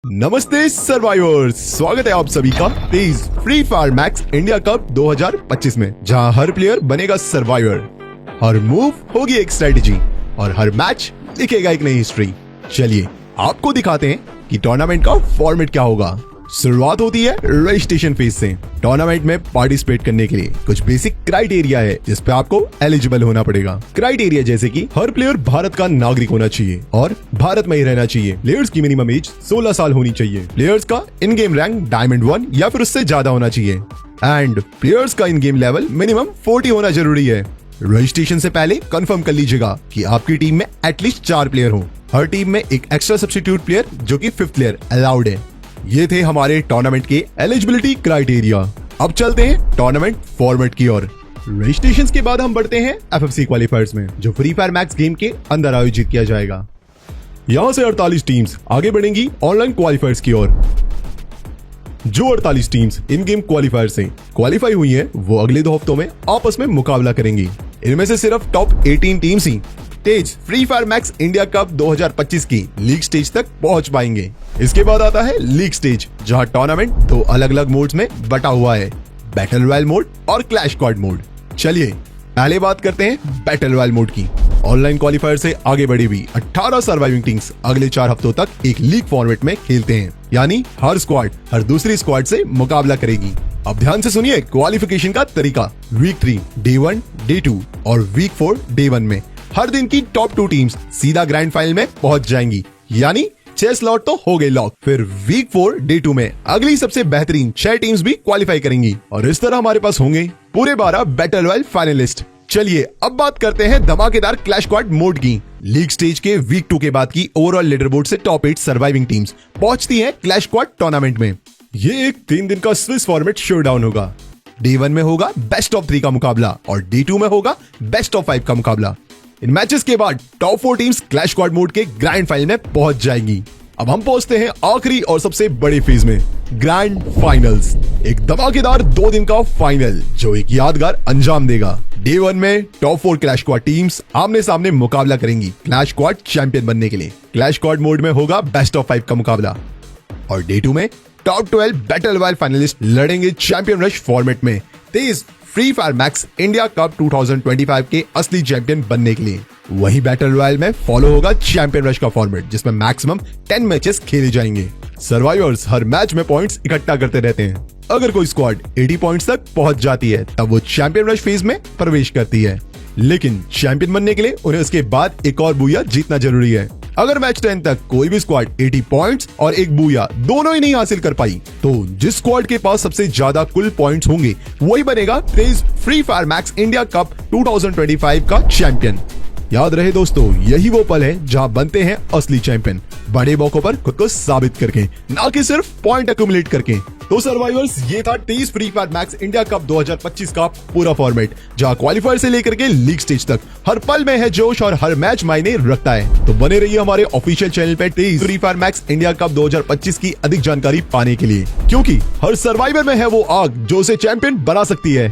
नमस्ते सर्वाइवर्स, स्वागत है आप सभी का तेज Free Fire Max India Cup 2025 में, जहां हर प्लेयर बनेगा सर्वाइवर, हर मूव होगी एक स्ट्रेटेजी और हर मैच लिखेगा एक नई हिस्ट्री। चलिए आपको दिखाते हैं कि टूर्नामेंट का फॉर्मेट क्या होगा। शुरुआत होती है रजिस्ट्रेशन फेज से। टूर्नामेंट में पार्टिसिपेट करने के लिए कुछ बेसिक क्राइटेरिया है जिस पे आपको एलिजिबल होना पड़ेगा। क्राइटेरिया जैसे कि हर प्लेयर भारत का नागरिक होना चाहिए और भारत में ही रहना चाहिए। प्लेयर्स की मिनिमम एज 16 साल होनी चाहिए। प्लेयर्स का इन गेम रैंक डायमंड 1 या फिर उससे ज्यादा होना चाहिए एंड प्लेयर्स का इन गेम लेवल मिनिमम 40 होना जरूरी है। रजिस्ट्रेशन से पहले कंफर्म कर लीजिएगा कि आपकी टीम में एटलीस्ट 4 प्लेयर हो। हर टीम में एक एक्स्ट्रा सब्स्टिट्यूट प्लेयर जो कि 5th प्लेयर अलाउड है। ये थे हमारे टूर्नामेंट के एलिजिबिलिटी क्राइटेरिया। अब चलते हैं टूर्नामेंट फॉर्मेट की ओर। रजिस्ट्रेशन के बाद हम बढ़ते हैं एफएफसी क्वालिफायर्स में, जो फ्री फायर मैक्स गेम के अंदर आयोजित किया जाएगा। यहां से 48 टीम्स आगे बढ़ेंगी ऑनलाइन क्वालिफायर्स की ओर। जो 48 टीम्स इन गेम क्वालिफायर से क्वालिफाई हुई हैं, वो अगले 2 हफ्तों में आपस में मुकाबला करेंगी। इनमें से सिर्फ टॉप 18 टीम्स ही तेज Free Fire Max India Cup 2025 की लीग स्टेज तक पहुंच पाएंगे। इसके बाद आता है लीग स्टेज, जहां टूर्नामेंट 2 अलग अलग मोड्स में बटा हुआ है, बैटल रॉयल मोड और क्लैश स्क्वाड मोड। चलिए पहले बात करते हैं बैटल रॉयल मोड की। ऑनलाइन क्वालिफायर से आगे बढ़ी हुई 18 सर्वाइविंग टीम्स अगले 4 हफ्तों तक एक लीग फॉर्मेट में खेलते हैं, यानी हर स्क्वाड हर दूसरी स्क्वाड से मुकाबला करेगी। अब ध्यान से सुनिए क्वालिफिकेशन का तरीका। वीक 3 डे 1 डे 2 और वीक 4 डे 1 में हर दिन की टॉप 2 टीम्स सीधा ग्रैंड फाइनल में पहुंच जाएंगी, यानी 6 स्लॉट तो हो गए लॉक। फिर वीक 4 डे 2 में अगली सबसे बेहतरीन 6 टीम्स भी क्वालिफाई करेंगी और इस तरह हमारे पास होंगे पूरे 12 बैटल रॉयल फाइनलिस्ट। चलिए अब बात करते हैं धमाकेदार क्लैश स्क्वाड मोड की। लीग स्टेज के वीक 2 के बाद की ओवरऑल लीडरबोर्ड से टॉप 8 सर्वाइविंग टीम्स पहुंचती हैं क्लैश स्क्वाड टूर्नामेंट में। ये एक 3 दिन का स्विस फॉर्मेट शोडाउन होगा। डे 1 में होगा बेस्ट ऑफ 3 का मुकाबला और डे 2 में होगा बेस्ट ऑफ 5 का मुकाबला। इन मैचेस के बाद top 4 teams clash squad mode के ग्रैंड फाइनल में पहुंच जाएंगी। अब हम पहुंचते हैं आखिरी और सबसे बड़े फेज में, ग्रैंड फाइनल्स। एक धमाकेदार 2 दिन का फाइनल जो एक यादगार अंजाम देगा। डे 1 में टॉप 4 क्लैश स्क्वाड टीम्स आमने सामने मुकाबला करेंगी क्लैश स्क्वाड चैंपियन बनने के लिए। क्लैश स्क्वाड मोड में होगा बेस्ट ऑफ 5 का मुकाबला और डे 2 में टॉप 12 बैटल रॉयल फाइनलिस्ट लड़ेंगे चैंपियन रश फॉर्मेट में तेज Free Fire Max India Cup 2025 के असली चैंपियन बनने के लिए। वही बैटल रॉयल में फॉलो होगा चैंपियन रश का फॉर्मेट, जिसमें मैक्सिमम 10 मैचेस खेले जाएंगे। सर्वाइवर्स हर मैच में पॉइंट्स इकट्ठा करते रहते हैं। अगर कोई स्क्वाड 80 पॉइंट्स तक पहुंच जाती है तब वो चैंपियन रश फेज में प्रवेश करती है, लेकिन चैंपियन बनने के लिए उन्हें उसके बाद एक और बूया जीतना जरूरी है। अगर मैच 10 तक कोई भी स्क्वाड 80 पॉइंट्स और एक बूया दोनों ही नहीं हासिल कर पाई, तो जिस स्क्वाड के पास सबसे ज्यादा कुल पॉइंट्स होंगे वही बनेगा तेज Free Fire Max India Cup 2025 का चैंपियन। याद रहे दोस्तों, यही वो पल है जहां बनते हैं असली चैंपियन, बड़े मौकों पर खुद को साबित करके, ना कि सिर्फ पॉइंट एक्यूमुलेट करके। तो सर्वाइवर्स, ये था तेज Free Fire Max India Cup 2025 का पूरा फॉर्मेट, जहां क्वालिफायर से लेकर के लीग स्टेज तक हर पल में है जोश और हर मैच मायने रखता है। तो बने रहिए हमारे ऑफिशियल चैनल पे तेज Free Fire Max India Cup 2025 की अधिक जानकारी पाने के लिए, क्योंकि हर सर्वाइवर में है वो आग जो उसे चैंपियन बना सकती है।